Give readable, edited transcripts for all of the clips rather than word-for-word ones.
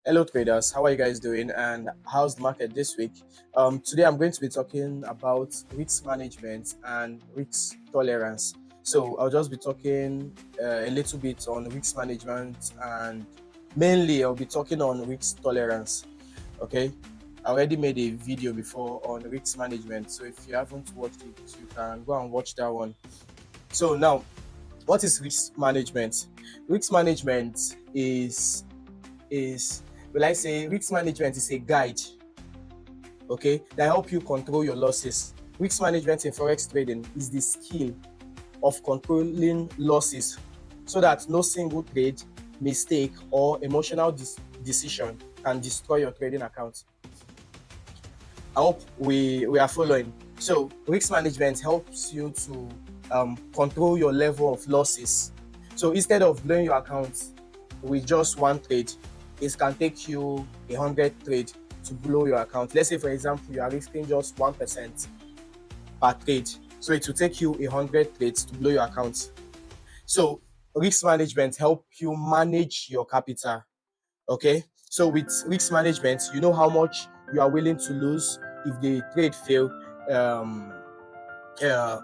Hello traders, how are you guys doing and how's the market this week? Today I'm going to be talking about risk management and risk tolerance. So I'll just be talking a little bit on risk management and mainly I'll be talking on risk tolerance. Okay, I already made a video before on risk management, so if you haven't watched it, you can go and watch that one. So now, what is risk management? Risk management is will I say risk management is a guide, okay, that help you control your losses. Risk management in forex trading is the skill of controlling losses so that no single trade, mistake, or emotional decision can destroy your trading account. I hope we are following. So risk management helps you to control your level of losses. So instead of blowing your account with just one trade, it can take you 100 trade to blow your account. Let's say, for example, you are risking just 1% per trade. So it will take you 100 trades to blow your account. So risk management help you manage your capital. Okay. So with risk management, you know how much you are willing to lose if the trade fail.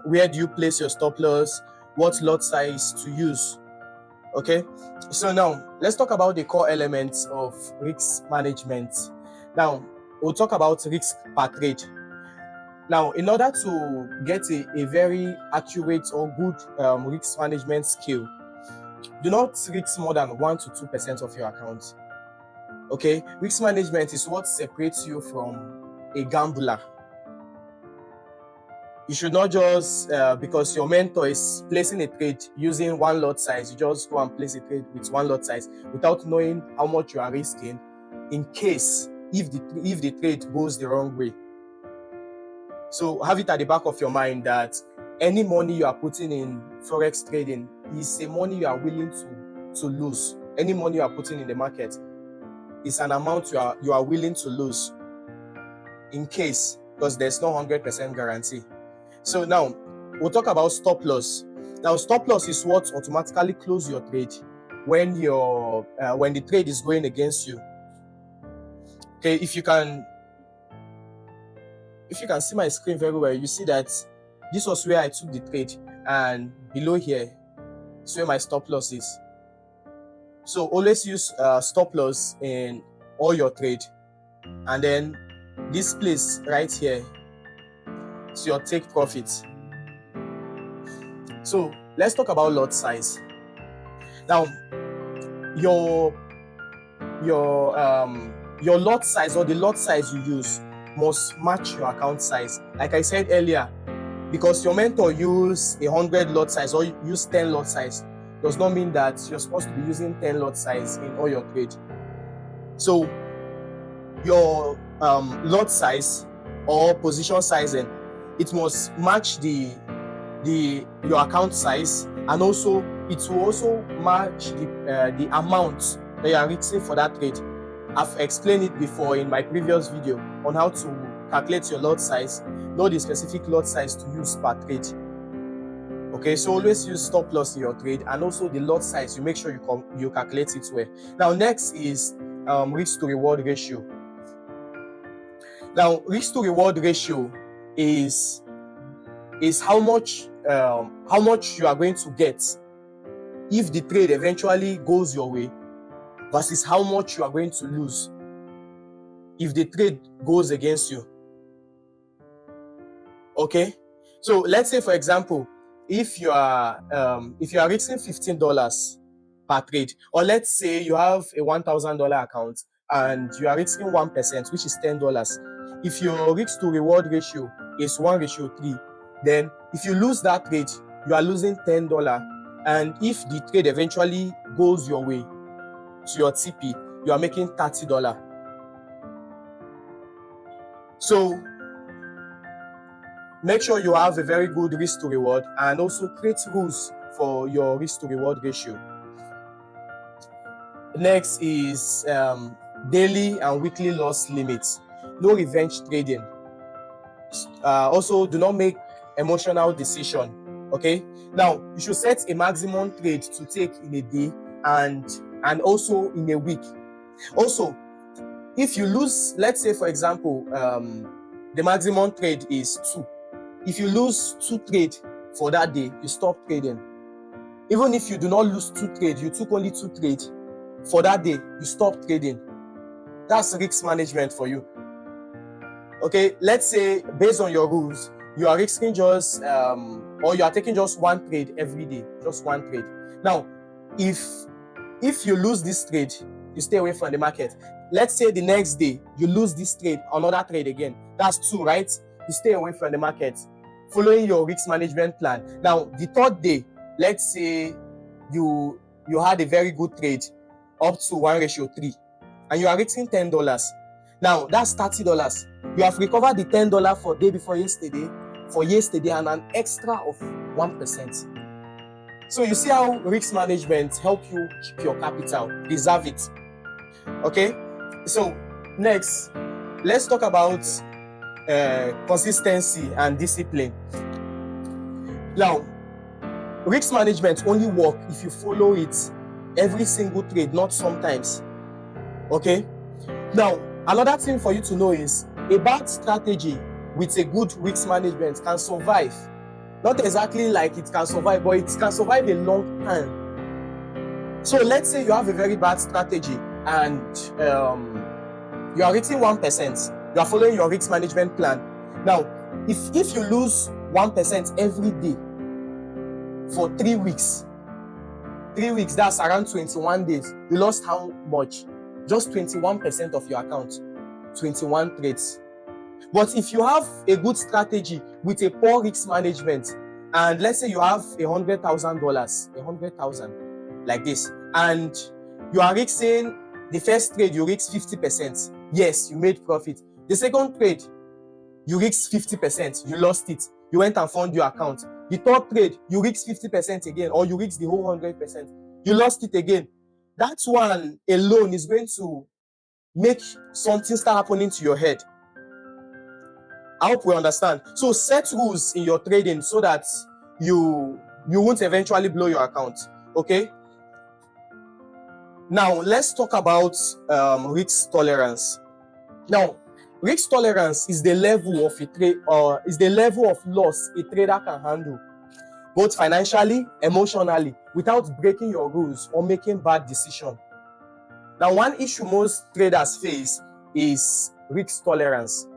Where do you place your stop loss? What lot size to use? Okay, so now let's talk about the core elements of risk management. Now we'll talk about risk per trade. Now, in order to get a very accurate or good risk management skill, do not risk more than 1 to 2% of your account. Okay, risk management is what separates you from a gambler. You should not just because your mentor is placing a trade using one lot size, you just go and place a trade with one lot size without knowing how much you are risking in case if the trade goes the wrong way. So have it at the back of your mind that any money you are putting in forex trading is a money you are willing to lose. Any money you are putting in the market is an amount you are willing to lose in case, because there's no 100% guarantee. So now we'll talk about stop loss. Now stop loss is what automatically close your trade when when the trade is going against you. Okay, if you can see my screen very well, you see that this was where I took the trade, and below here is where my stop loss is. So always use stop loss in all your trade, and then this place right here is your take profit. So let's talk about lot size. Now your lot size or the lot size you use must match your account size. Like I said earlier, because your mentor use 100 lot size or use 10 lot size does not mean that you're supposed to be using 10 lot size in all your trade. So your lot size or position sizing, it must match your account size, and also it will also match the amount that you are risking for that trade. I've explained it before in my previous video on how to calculate your lot size, know the specific lot size to use per trade. Okay, so always use stop loss in your trade, and also the lot size, you make sure you calculate it well. Now next is risk to reward ratio. Now risk to reward ratio is how much you are going to get if the trade eventually goes your way versus how much you are going to lose if the trade goes against you. Okay, so let's say, for example, if you are risking $15 per trade, or let's say you have a $1,000 account and you are risking 1%, which is $10. If your risk to reward ratio is 1:3, then if you lose that trade, you are losing $10. And if the trade eventually goes your way to your TP, you are making $30. So make sure you have a very good risk to reward, and also create rules for your risk to reward ratio. Next is daily and weekly loss limits. No revenge trading. Also, do not make emotional decision. Okay, now you should set a maximum trade to take in a day and also in a week. Also, if you lose, let's say for example, the maximum trade is 2. If you lose 2 trade for that day, you stop trading. Even if you do not lose 2 trade, you took only 2 trade for that day, you stop trading. That's risk management for you. Okay, let's say based on your rules, you are risking just or you are taking just 1 trade every day, just 1 trade. Now, if you lose this trade, you stay away from the market. Let's say the next day you lose this trade, another trade again. That's 2, right? You stay away from the market, following your risk management plan. Now, the 3rd day, let's say you had a very good trade up to 1:3, and you are risking $10. Now, that's $30. You have recovered the $10 for day before yesterday, and an extra of 1%. So you see how risk management help you keep your capital, preserve it. Okay, so next, let's talk about consistency and discipline. Now, risk management only work if you follow it every single trade, not sometimes. Okay, now another thing for you to know is a bad strategy with a good risk management can survive. Not exactly like it can survive, but it can survive a long time. So let's say you have a very bad strategy and you are reaching 1%. You are following your risk management plan. Now, if you lose 1% every day for 3 weeks, 3 weeks, that's around 21 days. You lost how much? Just 21% of your account, 21 trades. But if you have a good strategy with a poor risk management, and let's say you have $100,000, 100,000 like this, and you are risking the first trade, you risk 50%. Yes, you made profit. The second trade, you risk 50%, you lost it. You went and found your account. The 3rd trade, you risk 50% again, or you risk the whole 100%. You lost it again. That one alone is going to make something start happening to your head. I hope we understand. So set rules in your trading so that you won't eventually blow your account. Okay? Now let's talk about risk tolerance. Now, risk tolerance is the level of a trade, or is the level of loss a trader can handle, both financially, emotionally, without breaking your rules or making bad decisions. Now, one issue most traders face is risk tolerance.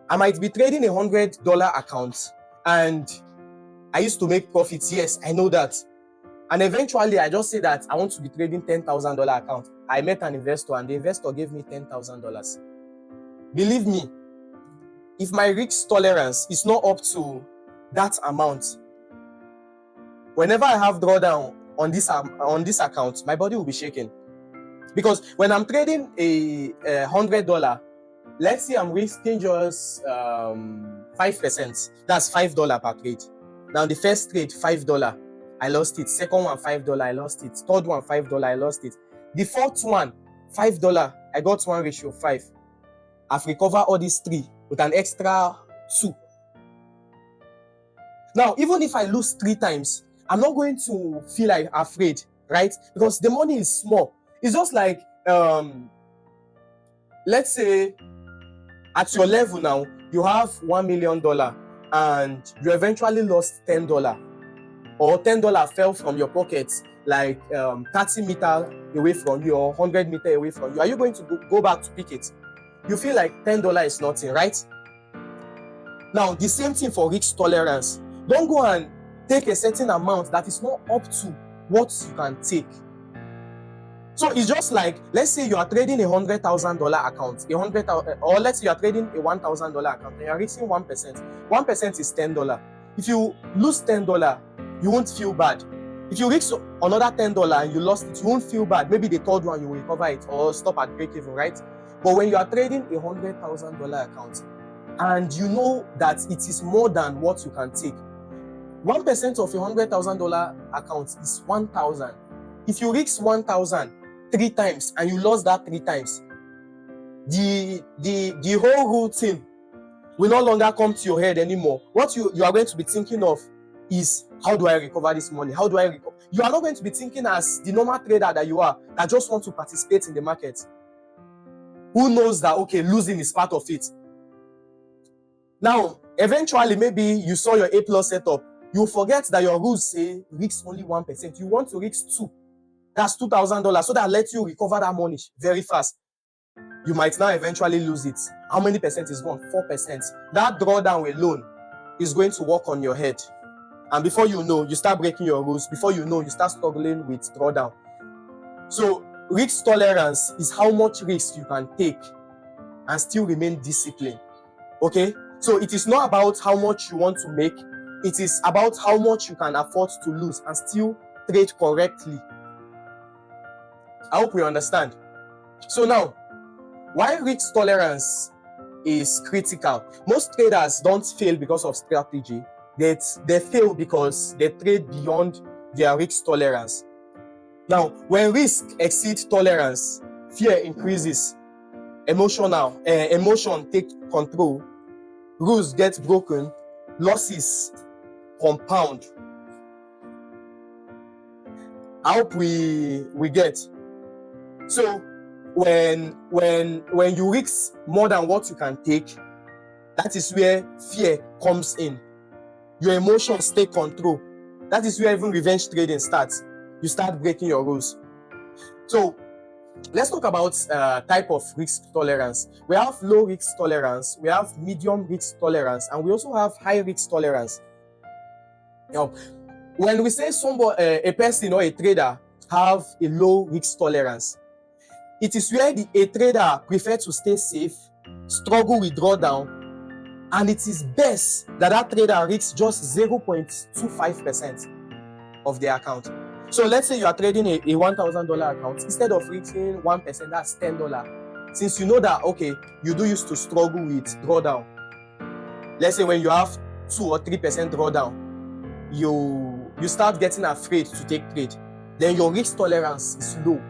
I might be trading a $100 account and I used to make profits. Yes, I know that. And eventually I just say that I want to be trading $10,000 account. I met an investor and the investor gave me $10,000. Believe me, if my risk tolerance is not up to that amount, whenever I have drawdown on this account, my body will be shaking. Because when I'm trading a $100, let's say I'm risking just 5%. That's $5 per trade. Now the first trade, $5, I lost it. Second one, $5, I lost it. Third one, $5, I lost it. The 4th one, $5, I got 1:5. I've recovered all these 3 with an extra 2. Now, even if I lose 3 times, I'm not going to feel like afraid, right? Because the money is small. It's just like, let's say at your level now, you have $1 million and you eventually lost $10, or $10 fell from your pocket like 30 meters away from you or 100 meters away from you. Are you going to go back to pick it? You feel like $10 is nothing, right? Now, the same thing for risk tolerance. Don't go and take a certain amount that is not up to what you can take. So it's just like, let's say you are trading a $100,000 account, or let's say you are trading a $1,000 account, and you are risking 1%. 1% is $10. If you lose $10, you won't feel bad. If you risk another $10 and you lost it, you won't feel bad. Maybe the 3rd one you will recover it or stop at break even, right? But when you are trading a $100,000 account and you know that it is more than what you can take, 1% of a $100,000 account is 1,000. If you risk 1,000 3 times and you lost that 3 times, the whole routine will no longer come to your head anymore. What you are going to be thinking of is, how do I recover this money? How do I recover? You are not going to be thinking as the normal trader that you are, that just want to participate in the market. who knows that, okay, losing is part of it. Now, eventually, maybe you saw your A plus setup. You forget that your rules say risk only 1%. You want to risk 2. That's $2,000. So that lets you recover that money very fast. You might now eventually lose it. How many percent is gone? 4%. That drawdown alone is going to work on your head. And before you know, you start breaking your rules. Before you know, you start struggling with drawdown. So risk tolerance is how much risk you can take and still remain disciplined. Okay? So it is not about how much you want to make. It is about how much you can afford to lose and still trade correctly. I hope we understand. So now, why risk tolerance is critical? Most traders don't fail because of strategy. They fail because they trade beyond their risk tolerance. Now, when risk exceeds tolerance, fear increases, emotion take control, rules get broken, losses compound. I hope we get. So when you risk more than what you can take, that is where fear comes in. Your emotions take control. That is where even revenge trading starts. You start breaking your rules. So let's talk about type of risk tolerance. We have low risk tolerance, we have medium risk tolerance, and we also have high risk tolerance. Now, when we say a person or a trader have a low risk tolerance, it is where a trader prefers to stay safe, struggle with drawdown, and it is best that trader risks just 0.25% of their account. So let's say you are trading a $1,000 account. Instead of risking 1%, that's $10. Since you know that, okay, you do used to struggle with drawdown. Let's say when you have 2 or 3% drawdown, you start getting afraid to take trade. Then your risk tolerance is low.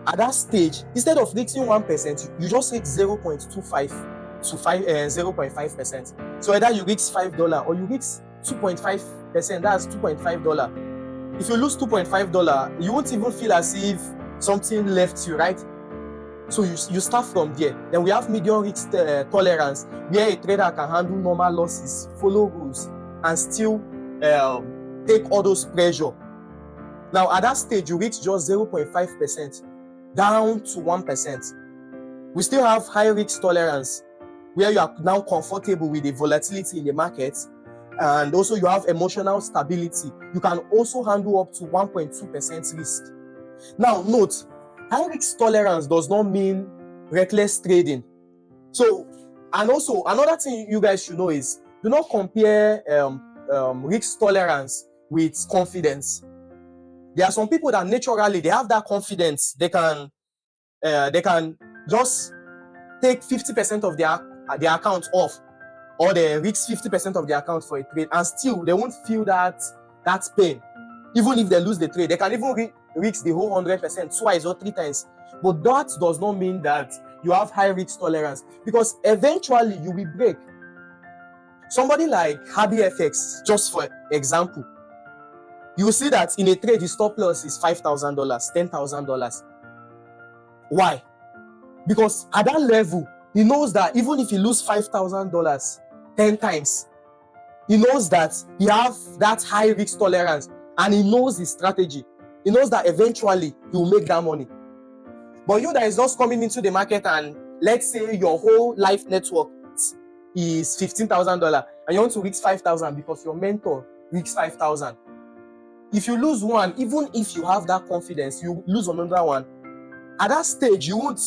At that stage, instead of risking 1%, you just risk 0.25 to 0.5%. So either you risk $5 or you risk 2.5%, that's $2.5. If you lose $2.5, you won't even feel as if something left you, right? So you start from there. Then we have medium risk tolerance, where a trader can handle normal losses, follow rules, and still take all those pressure. Now at that stage, you reach just 0.5% down to 1%. We still have high risk tolerance, where you are now comfortable with the volatility in the market, and also you have emotional stability. You can also handle up to 1.2% risk. Now note, high risk tolerance does not mean reckless trading. So, and also another thing you guys should know is, do not compare risk tolerance with confidence. There are some people that naturally they have that confidence. They can just take 50% of their account off, or they risk 50% of their account for a trade, and still they won't feel that pain. Even if they lose the trade, they can even risk the whole 100% twice or 3 times. But that does not mean that you have high risk tolerance, because eventually you will break. Somebody like HabiFX, just for example, you will see that in a trade, his stop loss is $5,000, $10,000. Why? Because at that level, he knows that even if he loses $5,000 10 times, he knows that he has that high risk tolerance, and he knows his strategy. He knows that eventually he will make that money. But you that is just coming into the market, and let's say your whole life network is $15,000, and you want to risk $5,000 because your mentor risks $5,000. If you lose one, even if you have that confidence, you lose another one. At that stage, you won't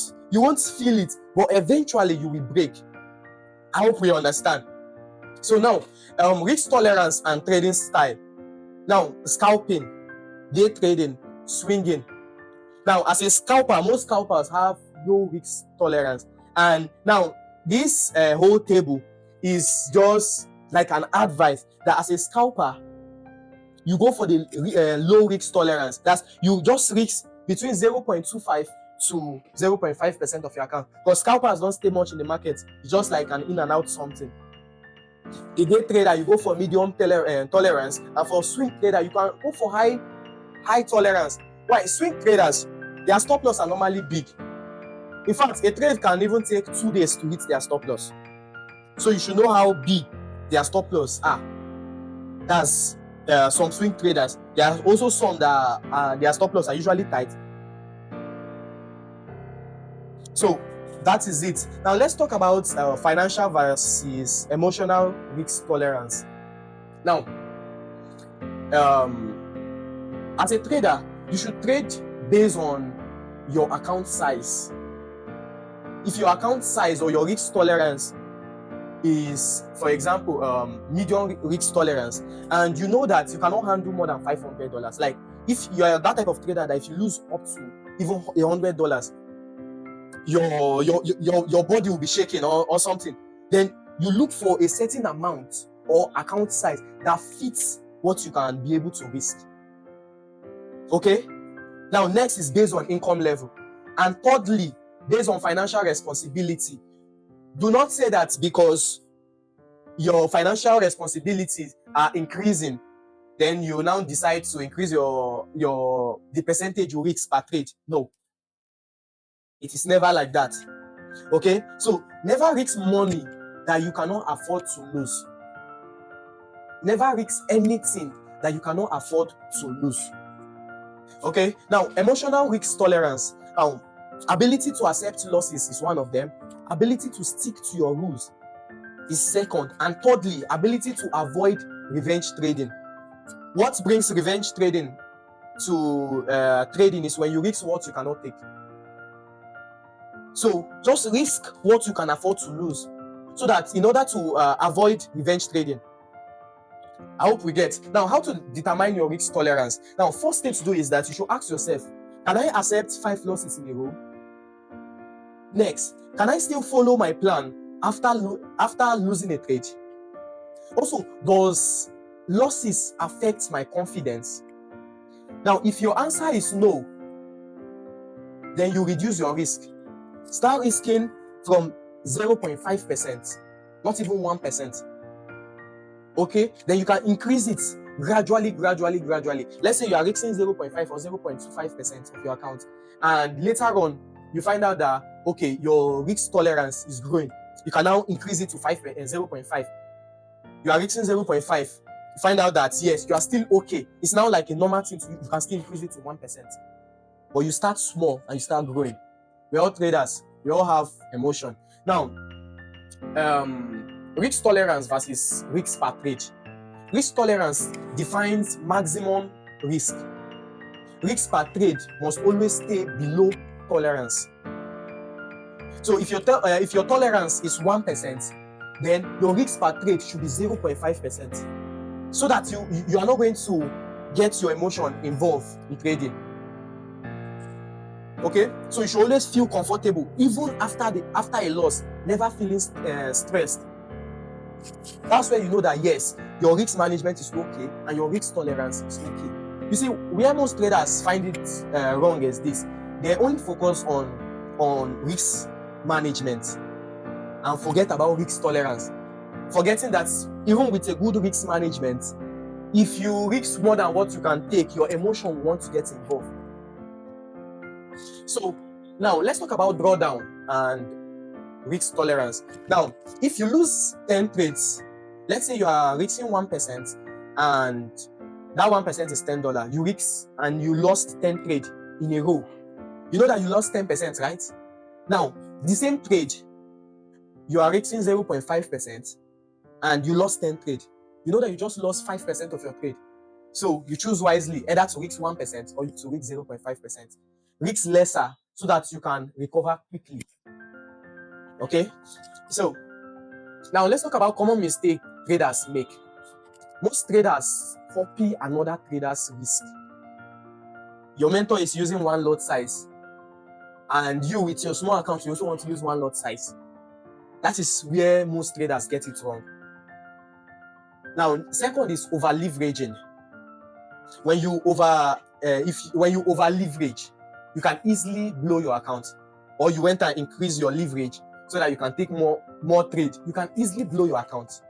feel it, but eventually you will break. I hope we understand. So now, risk tolerance and trading style. Now, scalping, day trading, swinging. Now, as a scalper, most scalpers have low risk tolerance. And now, this whole table is just like an advice that as a scalper, you go for the low risk tolerance. That's you just risk between 0.25 to 0.5% of your account. Because scalpers don't stay much in the market. It's just like an in and out something. The day trader, you go for medium tolerance, and for swing trader, you can go for high tolerance. Why? Swing traders, their stop loss are normally big. In fact, a trade can even take 2 days to hit their stop loss. So you should know how big their stop loss are. That's some swing traders. There are also some that their stop loss are usually tight. So that is it. Now let's talk about financial versus emotional risk tolerance. Now, as a trader, you should trade based on your account size. If your account size or your risk tolerance is, for example, medium risk tolerance, and you know that you cannot handle more than $500, like if you are that type of trader that if you lose up to even $100, your body will be shaking or something, then you look for a certain amount or account size that fits what you can be able to risk. Okay? Now, next is based on income level. And thirdly, based on financial responsibility. Do not say that because your financial responsibilities are increasing, then you now decide to increase the percentage you risk per trade. No. It is never like that. Okay? So, never risk money that you cannot afford to lose. Never risk anything that you cannot afford to lose. Okay? Now, emotional risk tolerance. Ability to accept losses is one of them. Ability to stick to your rules is second. And thirdly, ability to avoid revenge trading. What brings revenge trading to trading is when you risk what you cannot take. So just risk what you can afford to lose, so that in order to avoid revenge trading. I hope we get. Now, how to determine your risk tolerance. Now, first thing to do is that you should ask yourself, can I accept 5 losses in a row? Next, can I still follow my plan after losing a trade? Also, does losses affect my confidence? Now, if your answer is no, then you reduce your risk. Start risking from 0.5%, not even 1%. Okay, then you can increase it gradually. Let's say you are risking 0.5 or 0.25% of your account, and later on you find out that okay, your risk tolerance is growing. You can now increase it to 0.5. You are risking 0.5. You find out that yes, you are still okay. It's now like a normal thing to you. You can still increase it to 1%. But you start small and you start growing. We're all traders. We all have emotion. Now, risk tolerance versus risk per trade. Risk tolerance defines maximum risk. Risk per trade must always stay below tolerance. So if your tolerance is 1%, then your risk per trade should be 0.5%, so that you are not going to get your emotion involved in trading. Okay, so you should always feel comfortable even after a loss, never feeling stressed. That's where you know that yes, your risk management is okay and your risk tolerance is okay. You see, where most traders find it wrong is this: they only focus on risk management and forget about risk tolerance, forgetting that even with a good risk management, if you risk more than what you can take, your emotion will want to get involved. So now let's talk about drawdown and risk tolerance. Now, if you lose 10 trades, let's say you are risking 1% and that 1% is $10. You risk and you lost 10 trades in a row. You know that you lost 10%, right? Now, the same trade, you are risking 0.5% and you lost 10 trades. You know that you just lost 5% of your trade. So you choose wisely, either to risk 1% or to risk 0.5%. Risk lesser so that you can recover quickly. Okay? So now let's talk about common mistake traders make. Most traders copy another trader's risk. Your mentor is using one lot size, and you with your small account, you also want to use one lot size. That is where most traders get it wrong. Now, second is over leveraging. When you over leverage, you can easily blow your account, or you went and increase your leverage so that you can take more trade. You can easily blow your account.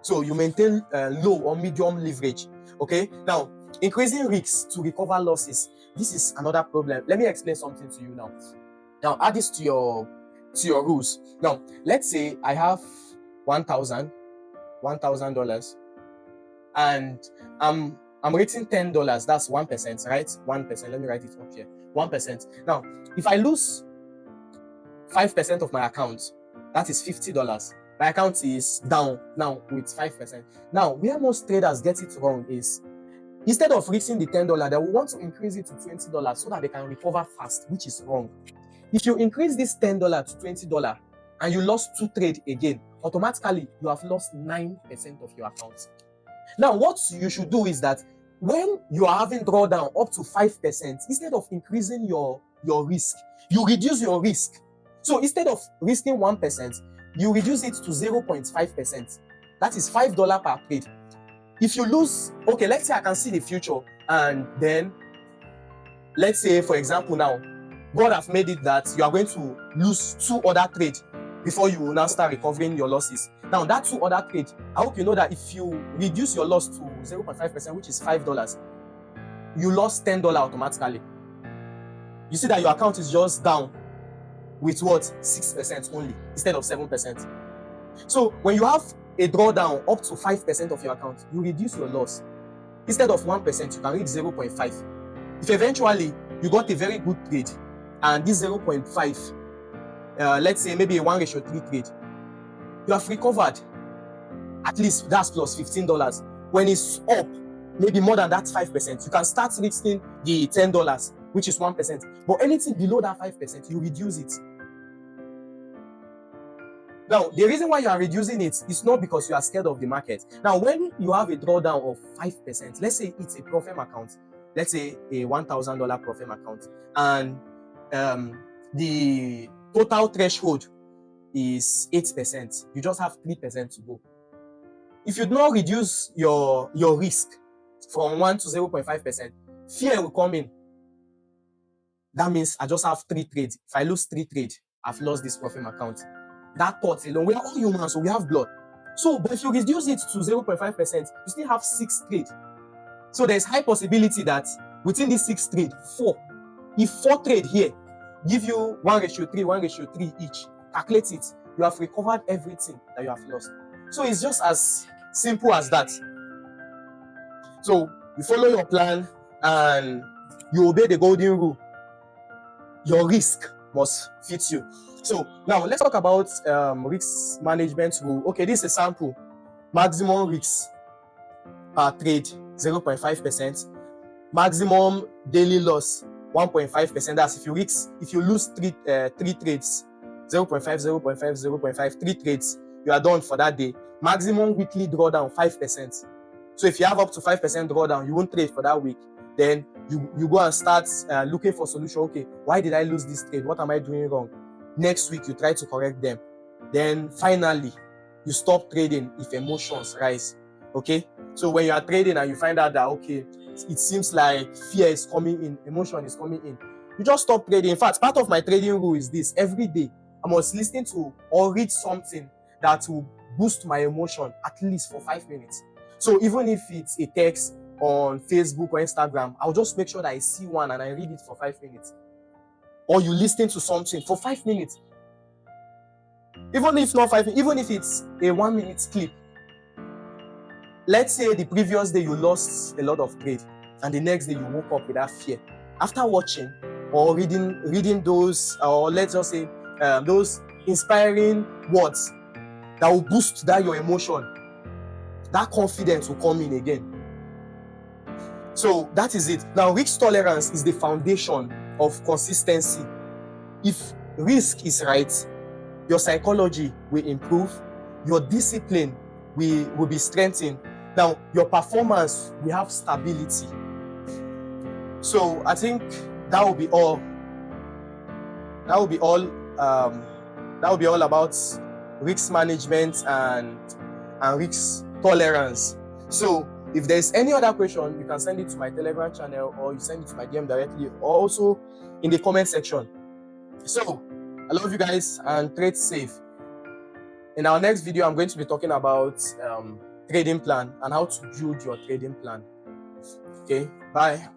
So you maintain low or medium leverage. Okay. Now, increasing risks to recover losses. This is another problem. Let me explain something to you now. Now add this to your rules. Now let's say I have $1,000, and I'm rating $10. That's 1%, right? 1%. Let me write it up here. 1%. Now, if I lose 5% of my account, that is $50. My account is down now with 5%. Now, where most traders get it wrong is, instead of reaching the $10, they will want to increase it to $20 so that they can recover fast, which is wrong. If you increase this $10 to $20 and you lost 2 trades again, automatically you have lost 9% of your account. Now, what you should do is that when you are having drawdown up to 5%, instead of increasing your risk, you reduce your risk. So instead of risking 1%, you reduce it to 0.5%. That is $5 per trade. If you lose, okay, let's say I can see the future, and then let's say, for example, now God have made it that you are going to lose 2 other trades before you will now start recovering your losses. Now, that 2 other trades, I hope you know that if you reduce your loss to 0.5%, which is $5, you lost $10 automatically. You see that your account is just down with what? 6% only instead of 7%. So when you have a drawdown up to 5% of your account, you reduce your loss. Instead of 1%, you can reach 0.5. If eventually you got a very good trade and this 0.5, let's say maybe a 1:3 trade, you have recovered. At least that's plus $15. When it's up, maybe more than that 5%, you can start risking the $10, which is 1%. But anything below that 5%, you reduce it. Now, the reason why you are reducing it is not because you are scared of the market. Now, when you have a drawdown of 5%, let's say it's a Profem account, let's say a $1,000 Profem account, and the total threshold is 8%. You just have 3% to go. If you do not reduce your risk from 1 to 0.5%, fear will come in. That means I just have 3 trades. If I lose 3 trades, I've lost this Profem account. That thought alone, we are all humans, so we have blood. So, but if you reduce it to 0.5%, you still have 6 trades. So there's high possibility that within these 6 trades, 4, if 4 trades here give you 1:3, 1:3 each, calculate it, you have recovered everything that you have lost. So it's just as simple as that. So you follow your plan and you obey the golden rule. Your risk must fit you. So now let's talk about risk management rule. Okay, this is a sample. Maximum risk per trade 0.5%. Maximum daily loss 1.5%. That's if you lose 3 trades, 0.5, 0.5, 0.5, 3 trades, you are done for that day. Maximum weekly drawdown 5%. So if you have up to 5% drawdown, you won't trade for that week. Then you go and start looking for solution. Okay, why did I lose this trade? What am I doing wrong? Next week, you try to correct them. Then finally, you stop trading if emotions rise. Okay? So when you are trading and you find out that, okay, it seems like fear is coming in, emotion is coming in, you just stop trading. In fact, part of my trading rule is this. Every day, I must listen to or read something that will boost my emotion at least for 5 minutes. So even if it's a text on Facebook or Instagram, I'll just make sure that I see one and I read it for 5 minutes. Or you listen to something for 5 minutes. Even if not 5 minutes, even if it's a 1-minute clip. Let's say the previous day you lost a lot of trade and the next day you woke up with that fear. After watching or reading those, or let's just say those inspiring words that will boost that your emotion, that confidence will come in again. So that is it. Now, risk tolerance is the foundation of consistency. If risk is right, your psychology will improve, your discipline will be strengthened. Now, your performance will have stability. So I think that will be all. That will be all about risk management and risk tolerance. So if there's any other question, you can send it to my Telegram channel or you send it to my DM directly, or also in the comment section. So I love you guys and trade safe. In our next video, I'm going to be talking about trading plan and how to build your trading plan. Okay, bye.